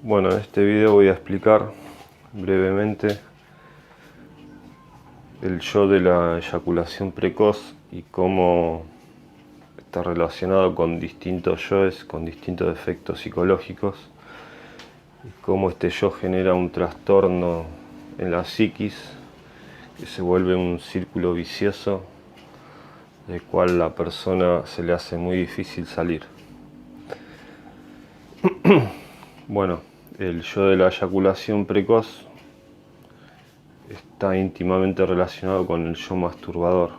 Bueno, en este video voy a explicar brevemente el yo de la eyaculación precoz y cómo está relacionado con distintos yoes, con distintos efectos psicológicos, y cómo este yo genera un trastorno en la psiquis que se vuelve un círculo vicioso del cual la persona se le hace muy difícil salir. Bueno, el yo de la eyaculación precoz está íntimamente relacionado con el yo masturbador,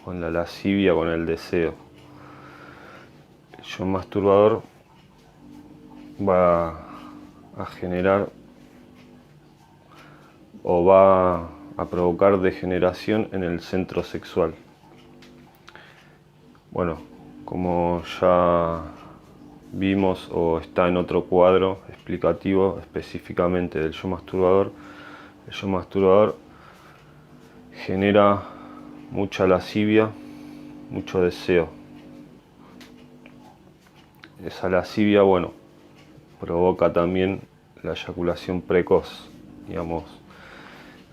con la lascivia, con el deseo. El yo masturbador va a generar o va a provocar degeneración en el centro sexual. Bueno, como ya vimos o está en otro cuadro explicativo específicamente del yo masturbador, el yo masturbador genera mucha lascivia, mucho deseo. Esa lascivia, bueno, provoca también la eyaculación precoz, digamos,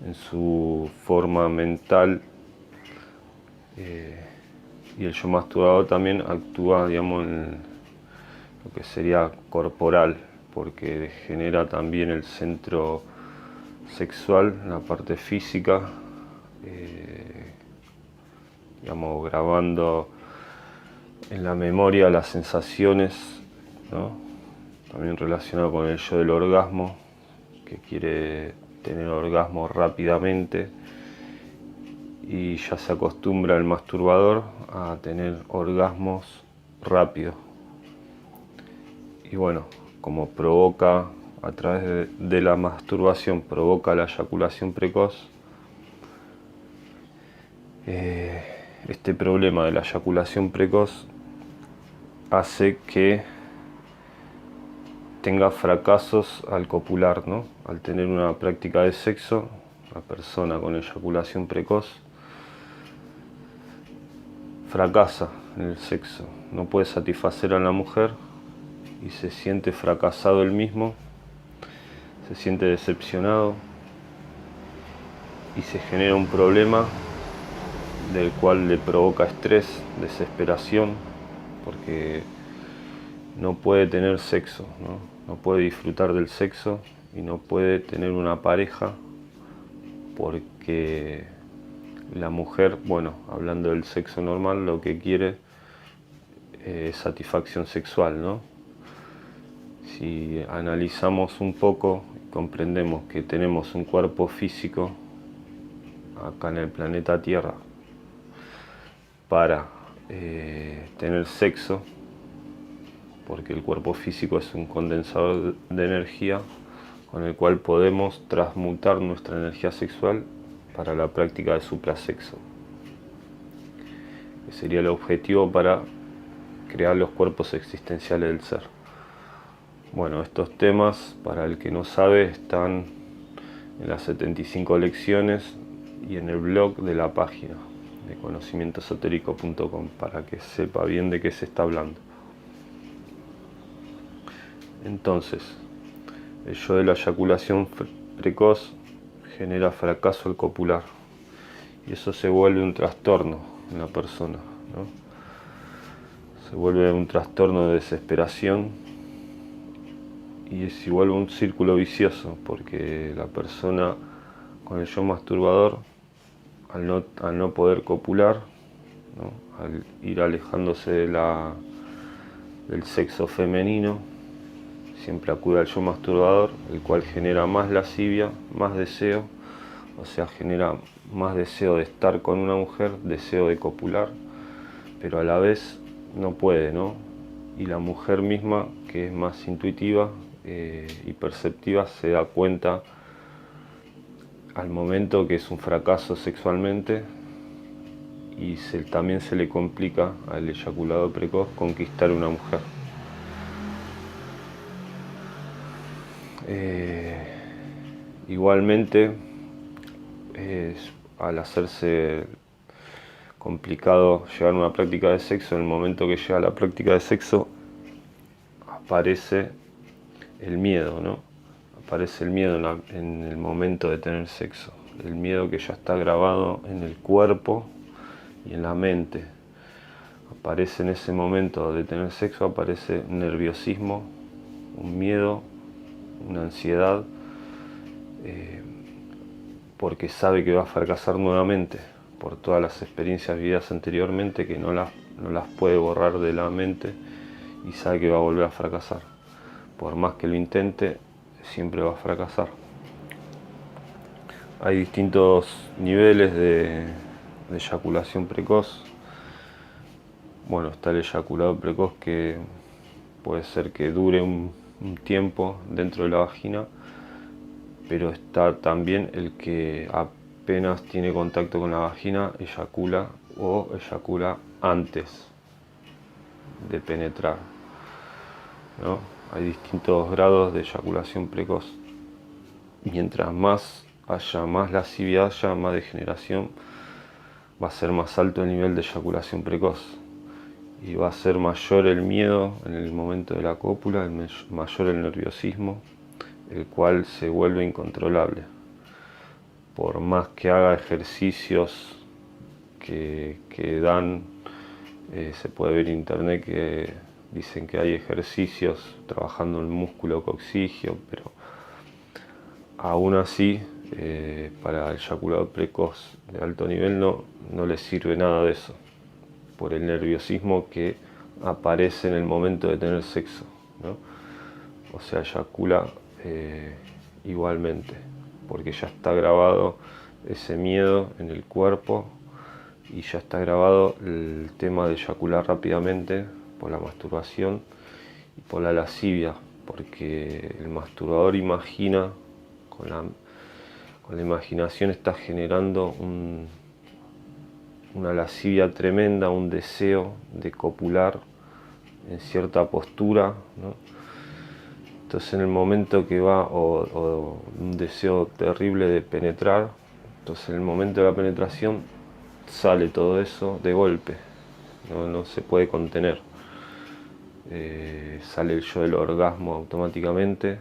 en su forma mental, y el yo masturbador también actúa, digamos, en lo que sería corporal, porque genera también el centro sexual, la parte física, digamos, grabando en la memoria las sensaciones, ¿no? También relacionado con el yo del orgasmo, que quiere tener orgasmo rápidamente y ya se acostumbra el masturbador a tener orgasmos rápidos. Y bueno, como provoca a través de la masturbación, provoca la eyaculación precoz, este problema de la eyaculación precoz hace que tenga fracasos al copular, ¿no? Al tener una práctica de sexo, la persona con eyaculación precoz fracasa en el sexo, no puede satisfacer a la mujer y se siente fracasado él mismo, se siente decepcionado y se genera un problema del cual le provoca estrés, desesperación, porque no puede tener sexo, no puede disfrutar del sexo y no puede tener una pareja porque la mujer, bueno, hablando del sexo normal, lo que quiere es satisfacción sexual, ¿no? Si analizamos un poco, comprendemos que tenemos un cuerpo físico acá en el planeta Tierra para tener sexo, porque el cuerpo físico es un condensador de energía con el cual podemos transmutar nuestra energía sexual para la práctica de suprasexo, que sería el objetivo para crear los cuerpos existenciales del ser. Bueno, estos temas, para el que no sabe, están en las 75 lecciones y en el blog de la página de conocimientoesotérico.com, para que sepa bien de qué se está hablando. Entonces, el yo de la eyaculación precoz genera fracaso al copular y eso se vuelve un trastorno en la persona, ¿no? Se vuelve un trastorno de desesperación y se vuelve un círculo vicioso, porque la persona con el yo masturbador, al no poder copular, ¿no? Al ir alejándose del sexo femenino, siempre acude al yo masturbador, el cual genera más lascivia, más deseo, o sea, genera más deseo de estar con una mujer, deseo de copular, pero a la vez no puede, ¿no? Y la mujer misma, que es más intuitiva y perceptiva, se da cuenta al momento que es un fracaso sexualmente y también se le complica al eyaculado precoz conquistar una mujer. Igualmente, al hacerse complicado llevar una práctica de sexo, en el momento que llega la práctica de sexo aparece el miedo, ¿no? Aparece el miedo en el momento de tener sexo. El miedo que ya está grabado en el cuerpo y en la mente. Aparece en ese momento de tener sexo, aparece un nerviosismo, un miedo, una ansiedad, porque sabe que va a fracasar nuevamente por todas las experiencias vividas anteriormente, que no las puede borrar de la mente, y sabe que va a volver a fracasar. Por más que lo intente, siempre va a fracasar. Hay distintos niveles de eyaculación precoz. Bueno, está el eyaculado precoz, que puede ser que dure un tiempo dentro de la vagina, pero está también el que apenas tiene contacto con la vagina eyacula, o eyacula antes de penetrar, ¿no? Hay distintos grados de eyaculación precoz. Mientras más haya, más lascividad haya, más degeneración, va a ser más alto el nivel de eyaculación precoz. Y va a ser mayor el miedo en el momento de la cópula, mayor el nerviosismo, el cual se vuelve incontrolable. Por más que haga ejercicios que dan, se puede ver en internet que dicen que hay ejercicios trabajando el músculo coxigio, pero aún así, para el eyaculado precoz de alto nivel no le sirve nada de eso, por el nerviosismo que aparece en el momento de tener sexo, ¿no? O sea, eyacula igualmente, porque ya está grabado ese miedo en el cuerpo, y ya está grabado el tema de eyacular rápidamente por la masturbación y por la lascivia, porque el masturbador imagina, con la imaginación está generando una lascivia tremenda, un deseo de copular en cierta postura, ¿no? Entonces en el momento que va, o un deseo terrible de penetrar, entonces en el momento de la penetración sale todo eso de golpe, no se puede contener. Sale el yo del orgasmo automáticamente.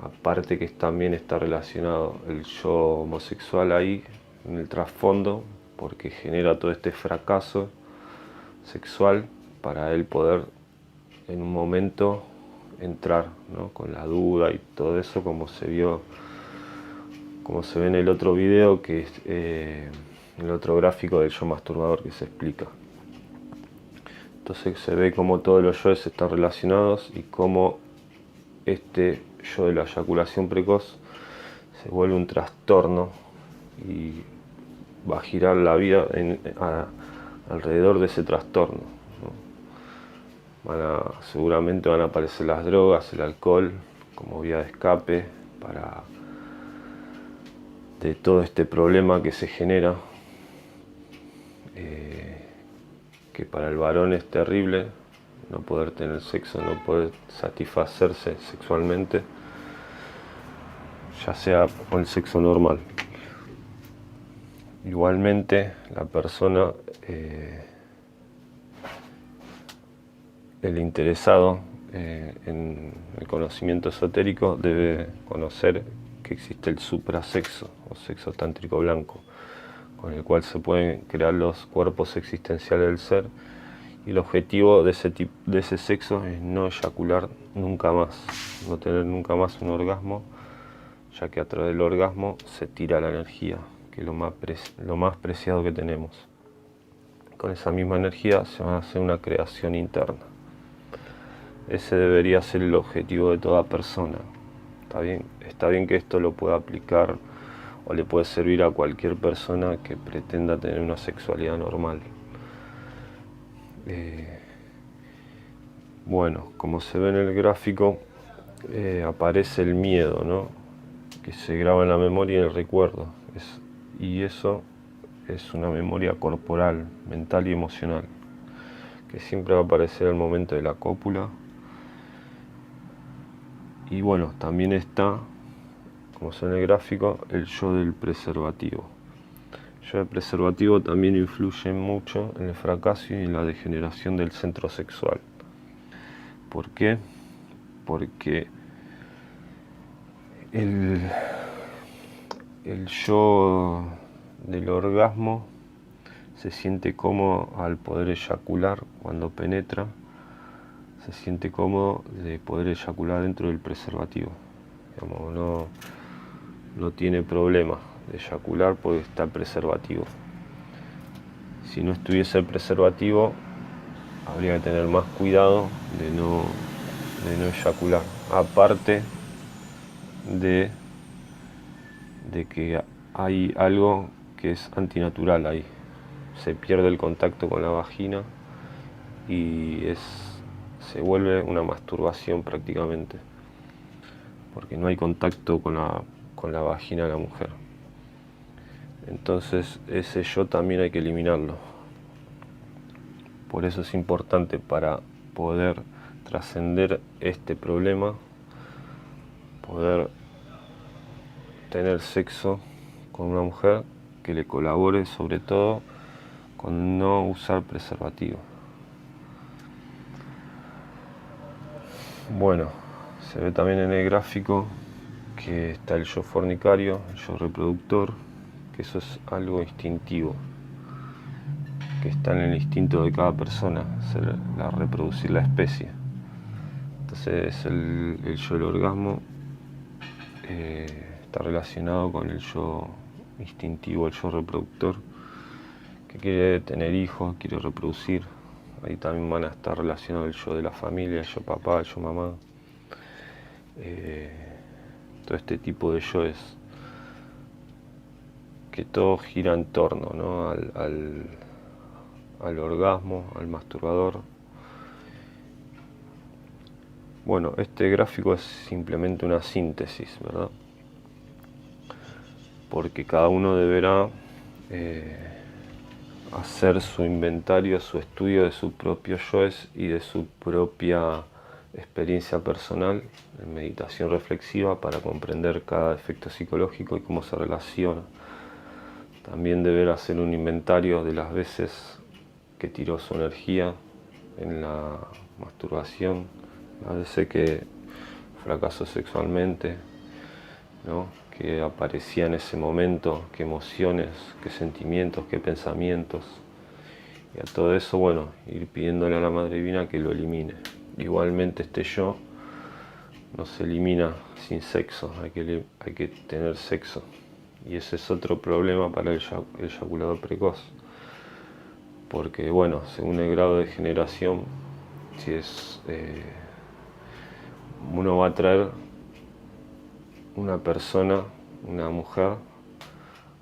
Aparte que también está relacionado el yo homosexual ahí en el trasfondo, porque genera todo este fracaso sexual para él poder en un momento entrar, ¿no? Con la duda y todo eso, como se ve en el otro video, que es el otro gráfico del yo masturbador, que se explica. Entonces se ve como todos los yoes están relacionados, y como este yo de la eyaculación precoz se vuelve un trastorno y va a girar la vida alrededor de ese trastorno, ¿no? Seguramente van a aparecer las drogas, el alcohol como vía de escape de todo este problema que se genera, que para el varón es terrible no poder tener sexo, no poder satisfacerse sexualmente, ya sea con el sexo normal. Igualmente la persona, el interesado en el conocimiento esotérico, debe conocer que existe el suprasexo o sexo tántrico blanco, con el cual se pueden crear los cuerpos existenciales del ser, y el objetivo de ese sexo es no eyacular nunca más, no tener nunca más un orgasmo, ya que a través del orgasmo se tira la energía, que es lo más preciado que tenemos. Con esa misma energía se va a hacer una creación interna. Ese debería ser el objetivo de toda persona. Está bien que esto lo pueda aplicar o le puede servir a cualquier persona que pretenda tener una sexualidad normal. Bueno, como se ve en el gráfico, aparece el miedo, ¿no? Que se graba en la memoria y en el recuerdo. Y eso es una memoria corporal, mental y emocional, que siempre va a aparecer al momento de la cópula. Y bueno, también está, como se ve en el gráfico, el yo del preservativo. El yo del preservativo también influye mucho en el fracaso y en la degeneración del centro sexual. ¿Por qué? Porque El yo del orgasmo se siente cómodo al poder eyacular cuando penetra, se siente cómodo de poder eyacular dentro del preservativo. Digamos, no tiene problema de eyacular porque está el preservativo. Si no estuviese el preservativo, habría que tener más cuidado de no eyacular. Aparte de que hay algo que es antinatural ahí. Se pierde el contacto con la vagina y se vuelve una masturbación prácticamente, porque no hay contacto con la vagina de la mujer. Entonces ese yo también hay que eliminarlo. Por eso es importante, para poder trascender este problema, poder tener sexo con una mujer, que le colabore sobre todo con no usar preservativo. Bueno, se ve también en el gráfico que está el yo fornicario, el yo reproductor, que eso es algo instintivo, que está en el instinto de cada persona, reproducir la especie. Entonces el yo del orgasmo está relacionado con el yo instintivo, el yo reproductor, que quiere tener hijos, quiere reproducir. Ahí también van a estar relacionados el yo de la familia, el yo papá, el yo mamá. Todo este tipo de yoes, que todo gira en torno, ¿no? al orgasmo, al masturbador. Bueno, este gráfico es simplemente una síntesis, ¿verdad? Porque cada uno deberá hacer su inventario, su estudio de sus propios yoes y de su propia experiencia personal en meditación reflexiva para comprender cada efecto psicológico y cómo se relaciona. También deberá hacer un inventario de las veces que tiró su energía en la masturbación, las veces que fracasó sexualmente, ¿no? Que aparecía en ese momento, qué emociones, qué sentimientos, qué pensamientos. Y a todo eso, bueno, ir pidiéndole a la Madre Divina que lo elimine. Igualmente este yo no se elimina sin sexo, hay que tener sexo. Y ese es otro problema para el eyaculador precoz. Porque, bueno, según el grado de generación, si es uno va a traer una persona, una mujer,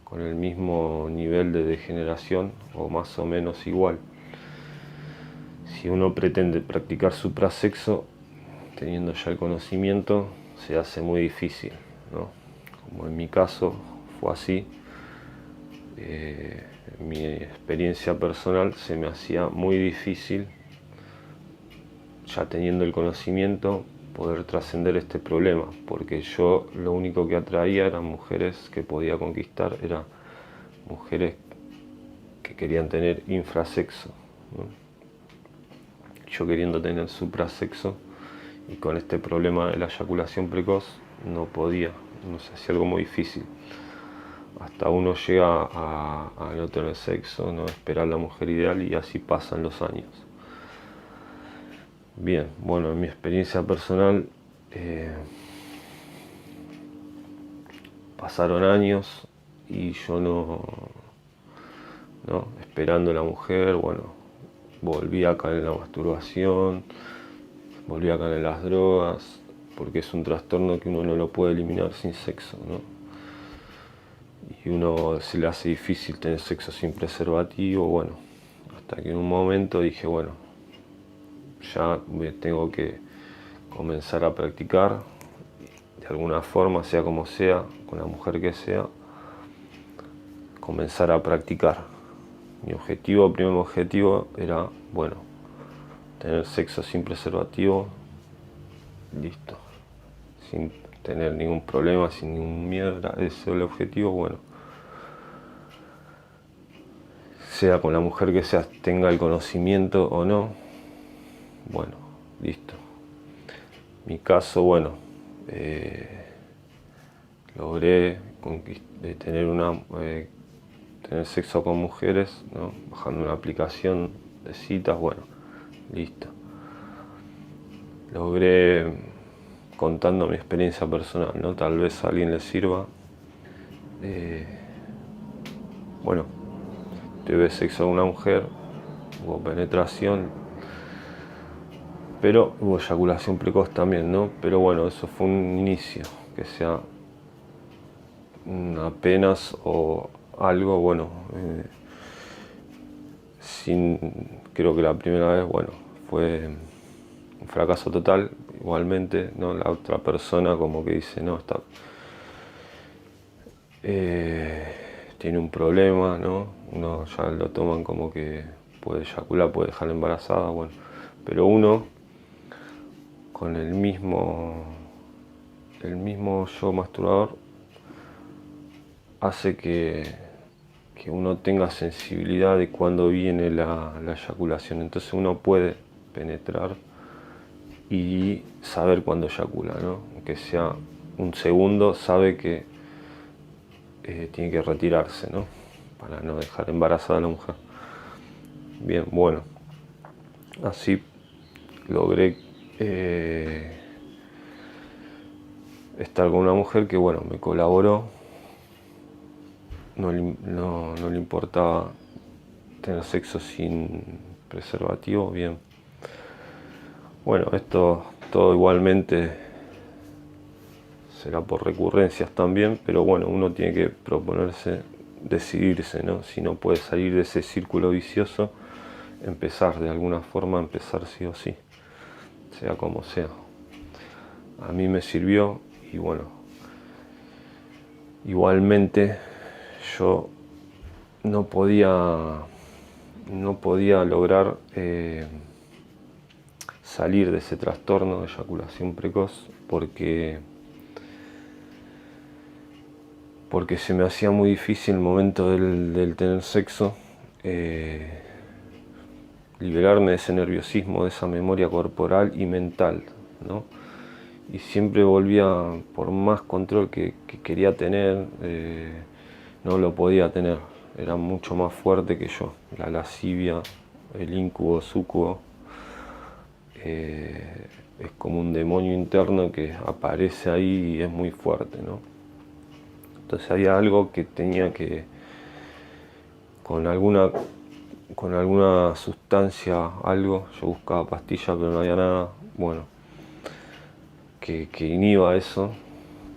con el mismo nivel de degeneración o más o menos igual. Si uno pretende practicar suprasexo, teniendo ya el conocimiento, se hace muy difícil, ¿no? Como en mi caso fue así. En mi experiencia personal se me hacía muy difícil, ya teniendo el conocimiento, poder trascender este problema, porque yo lo único que atraía eran mujeres que podía conquistar, eran mujeres que querían tener infrasexo, ¿no? Yo queriendo tener suprasexo, y con este problema de la eyaculación precoz no podía, no sé, hacía algo muy difícil. Hasta uno llega a no tener sexo, no esperar la mujer ideal, y así pasan los años. Bien, bueno, en mi experiencia personal pasaron años y yo no esperando a la mujer, bueno, volví a caer en la masturbación, volví a caer en las drogas, porque es un trastorno que uno no lo puede eliminar sin sexo, ¿no? Y uno se le hace difícil tener sexo sin preservativo, bueno, hasta que en un momento dije, bueno, ya tengo que comenzar a practicar de alguna forma, sea como sea, con la mujer que sea, comenzar a practicar. Mi primer objetivo era, bueno, tener sexo sin preservativo, listo, sin tener ningún problema, sin ningún miedo, ese es el objetivo, bueno. Sea con la mujer que sea, tenga el conocimiento o no, bueno, listo. Mi caso, bueno, logré tener sexo con mujeres, ¿no? Bajando una aplicación de citas, bueno, listo. Logré, contando mi experiencia personal, ¿no? Tal vez a alguien le sirva. Bueno, tuve sexo con una mujer, hubo penetración, pero hubo eyaculación precoz también, ¿no? Pero bueno, eso fue un inicio, que sea apenas o algo, bueno, creo que la primera vez, bueno, fue un fracaso total, igualmente, ¿no? La otra persona como que dice, no, tiene un problema, ¿no? Uno ya lo toman como que puede eyacular, puede dejar embarazada, bueno, pero uno con el mismo yo masturbador hace que uno tenga sensibilidad de cuando viene la eyaculación, entonces uno puede penetrar y saber cuándo eyacula, ¿no? Aunque sea un segundo, sabe que tiene que retirarse, ¿no? Para no dejar embarazada a la mujer. Bien, bueno, así logré estar con una mujer que, bueno, me colaboró, no le importaba tener sexo sin preservativo, bien. Bueno, esto todo igualmente será por recurrencias también, pero bueno, uno tiene que proponerse, decidirse, ¿no? Si no puede salir de ese círculo vicioso, empezar de alguna forma, empezar sí o sí, sea como sea. A mí me sirvió y bueno, igualmente yo no podía lograr salir de ese trastorno de eyaculación precoz porque se me hacía muy difícil el momento del tener sexo, liberarme de ese nerviosismo, de esa memoria corporal y mental, ¿no? Y siempre volvía, por más control que quería tener, no lo podía tener, era mucho más fuerte que yo, la lascivia, el incubo, súcubo, es como un demonio interno que aparece ahí y es muy fuerte, ¿no? Entonces había algo que tenía que, con alguna sustancia, algo, yo buscaba pastillas pero no había nada, bueno, que inhiba eso,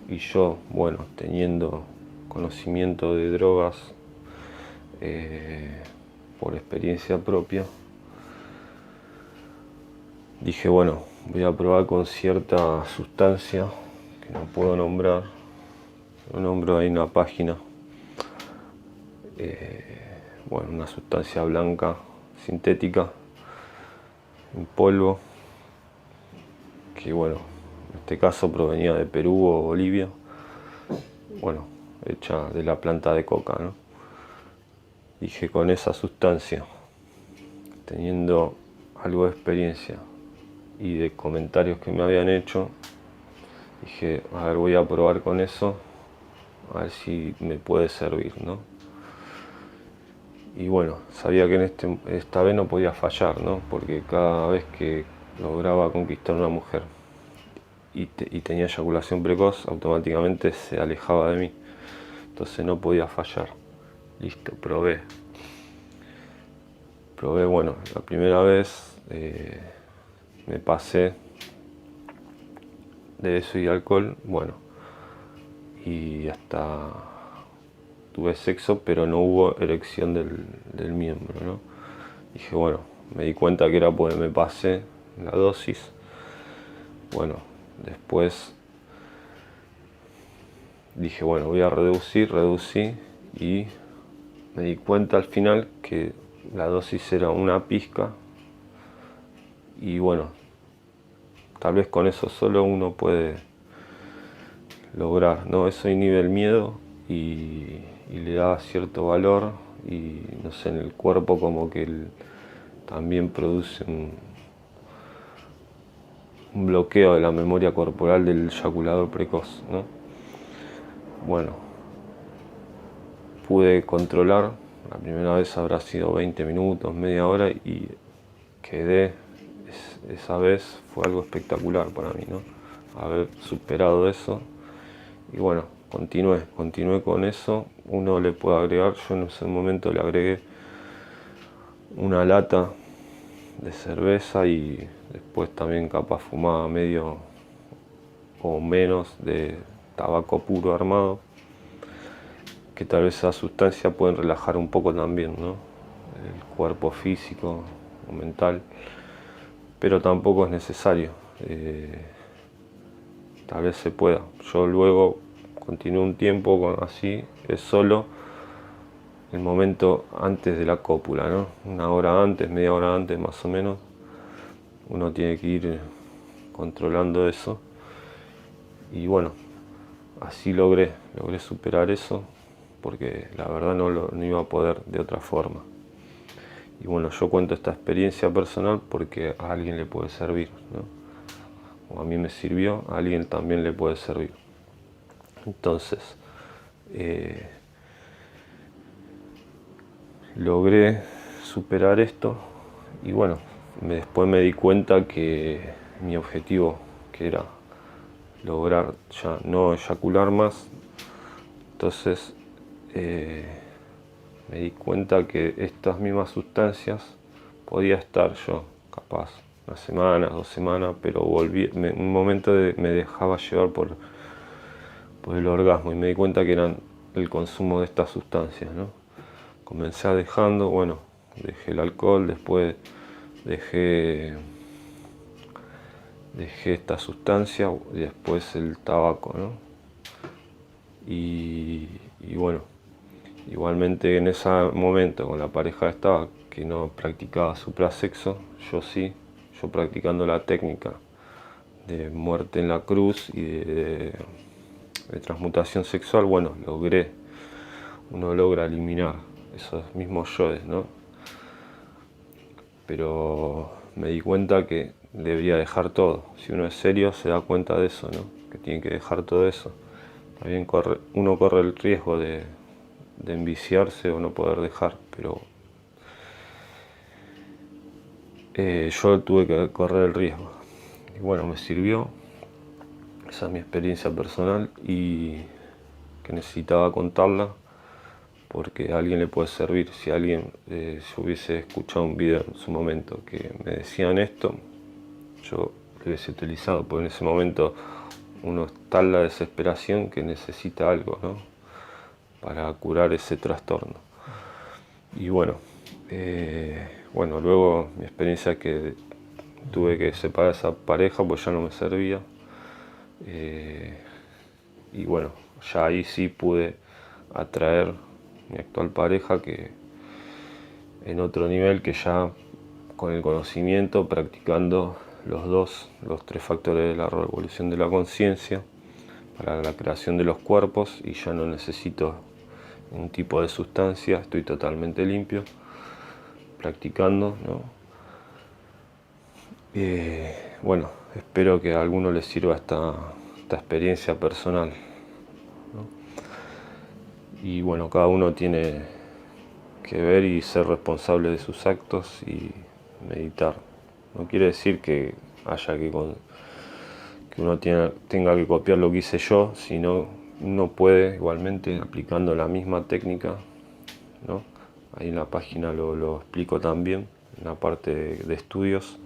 y yo, bueno, teniendo conocimiento de drogas por experiencia propia, dije, bueno, voy a probar con cierta sustancia que no puedo nombrar, lo nombro ahí en una página, bueno, una sustancia blanca, sintética, en polvo, que bueno, en este caso provenía de Perú o Bolivia, bueno, hecha de la planta de coca, ¿no? Dije, con esa sustancia, teniendo algo de experiencia y de comentarios que me habían hecho, dije, a ver, voy a probar con eso, a ver si me puede servir, ¿no? Y bueno, sabía que esta vez no podía fallar, ¿no? Porque cada vez que lograba conquistar a una mujer y tenía eyaculación precoz, automáticamente se alejaba de mí. Entonces no podía fallar. Listo, probé. Bueno, la primera vez me pasé de eso y alcohol, bueno, y hasta tuve sexo, pero no hubo erección del miembro, ¿no? Dije, bueno, me di cuenta que era porque me pasé la dosis. Bueno, después dije, bueno, voy a reducí y me di cuenta al final que la dosis era una pizca y bueno, tal vez con eso solo uno puede lograr, ¿no? Eso inhibe el miedo y le da cierto valor y no sé, en el cuerpo como que también produce un bloqueo de la memoria corporal del eyaculador precoz, ¿no? bueno, pude controlar. La primera vez habrá sido 20 minutos, media hora, y quedé, esa vez fue algo espectacular para mí, ¿no? Haber superado eso. Y bueno, continué con eso. Uno le puede agregar, yo en ese momento le agregué una lata de cerveza y después también capaz fumaba medio o menos de tabaco puro armado, que tal vez esa sustancia pueden relajar un poco también, ¿no? El cuerpo físico o mental, pero tampoco es necesario. Tal vez se pueda. Yo luego continué un tiempo con así, es solo el momento antes de la cópula, ¿no? Una hora antes, media hora antes más o menos. Uno tiene que ir controlando eso. Y bueno, así logré superar eso, porque la verdad no iba a poder de otra forma. Y bueno, yo cuento esta experiencia personal porque a alguien le puede servir, ¿no? O a mí me sirvió, a alguien también le puede servir. Entonces, logré superar esto y bueno, después me di cuenta que mi objetivo, que era lograr ya no eyacular más, entonces me di cuenta que estas mismas sustancias podía estar yo capaz una semana, 2 semanas, pero en un momento me dejaba llevar por el orgasmo y me di cuenta que eran el consumo de estas sustancias, ¿no? Comencé dejando, bueno, dejé el alcohol, después dejé esta sustancia y después el tabaco, ¿no? Y bueno, igualmente en ese momento con la pareja estaba que no practicaba suprasexo, yo practicando la técnica de muerte en la cruz y de transmutación sexual, bueno, uno logra eliminar esos mismos yoes, ¿no? Pero me di cuenta que debería dejar todo. Si uno es serio se da cuenta de eso, ¿no? Que tiene que dejar todo eso. También uno corre el riesgo de enviciarse o no poder dejar, pero yo tuve que correr el riesgo. Y bueno, me sirvió. Esa es mi experiencia personal y que necesitaba contarla porque a alguien le puede servir. Si alguien, yo hubiese escuchado un video en su momento que me decían esto, yo lo hubiese utilizado, porque en ese momento uno está en la desesperación que necesita algo, ¿no? Para curar ese trastorno. Y bueno, luego mi experiencia es que tuve que separar a esa pareja pues ya no me servía. Y bueno, ya ahí sí pude atraer mi actual pareja, que en otro nivel, que ya con el conocimiento, practicando los 3 factores de la revolución de la conciencia para la creación de los cuerpos, y ya no necesito un tipo de sustancia, estoy totalmente limpio, practicando, ¿no? Bueno, espero que a alguno les sirva esta experiencia personal, ¿no? Y bueno, cada uno tiene que ver y ser responsable de sus actos y meditar. No quiere decir que haya que uno tenga que copiar lo que hice yo, sino uno puede igualmente aplicando la misma técnica, ¿no? Ahí en la página lo explico también, en la parte de estudios.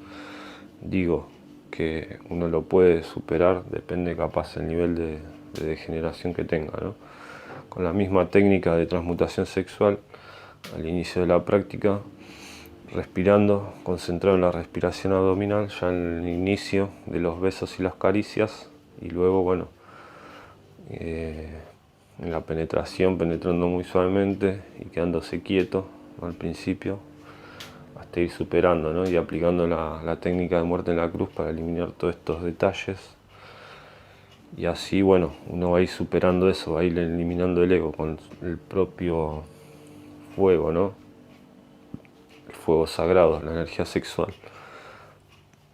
Digo que uno lo puede superar, depende capaz el nivel de degeneración que tenga, ¿no? Con la misma técnica de transmutación sexual, al inicio de la práctica, respirando, concentrado en la respiración abdominal, ya en el inicio de los besos y las caricias, y luego, bueno, en la penetración, penetrando muy suavemente y quedándose quieto, ¿no? Al principio, hasta ir superando, ¿no? Y aplicando la técnica de muerte en la cruz para eliminar todos estos detalles. Y así, bueno, uno va a ir superando eso, va a ir eliminando el ego con el propio fuego, ¿no? El fuego sagrado, la energía sexual.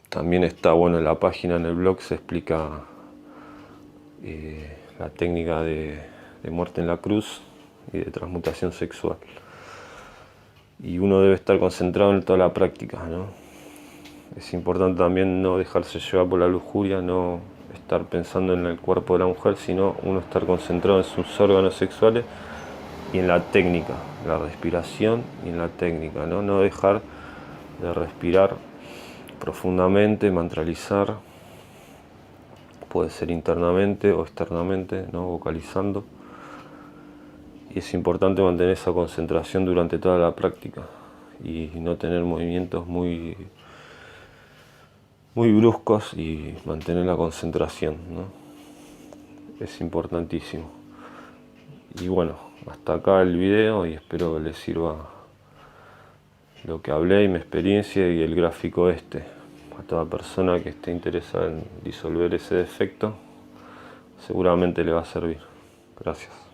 También está, bueno, en la página, en el blog, se explica la técnica de de muerte en la cruz y de transmutación sexual. Y uno debe estar concentrado en toda la práctica, ¿no? Es importante también no dejarse llevar por la lujuria, no estar pensando en el cuerpo de la mujer, sino uno estar concentrado en sus órganos sexuales y en la técnica, la respiración y en la técnica, ¿no? No dejar de respirar profundamente, mantralizar, puede ser internamente o externamente, ¿no? Vocalizando. Y es importante mantener esa concentración durante toda la práctica y no tener movimientos muy bruscos y mantener la concentración, ¿no? Es importantísimo. Y bueno, hasta acá el video y espero que les sirva lo que hablé y mi experiencia y el gráfico este. A toda persona que esté interesada en disolver ese defecto, seguramente le va a servir. Gracias.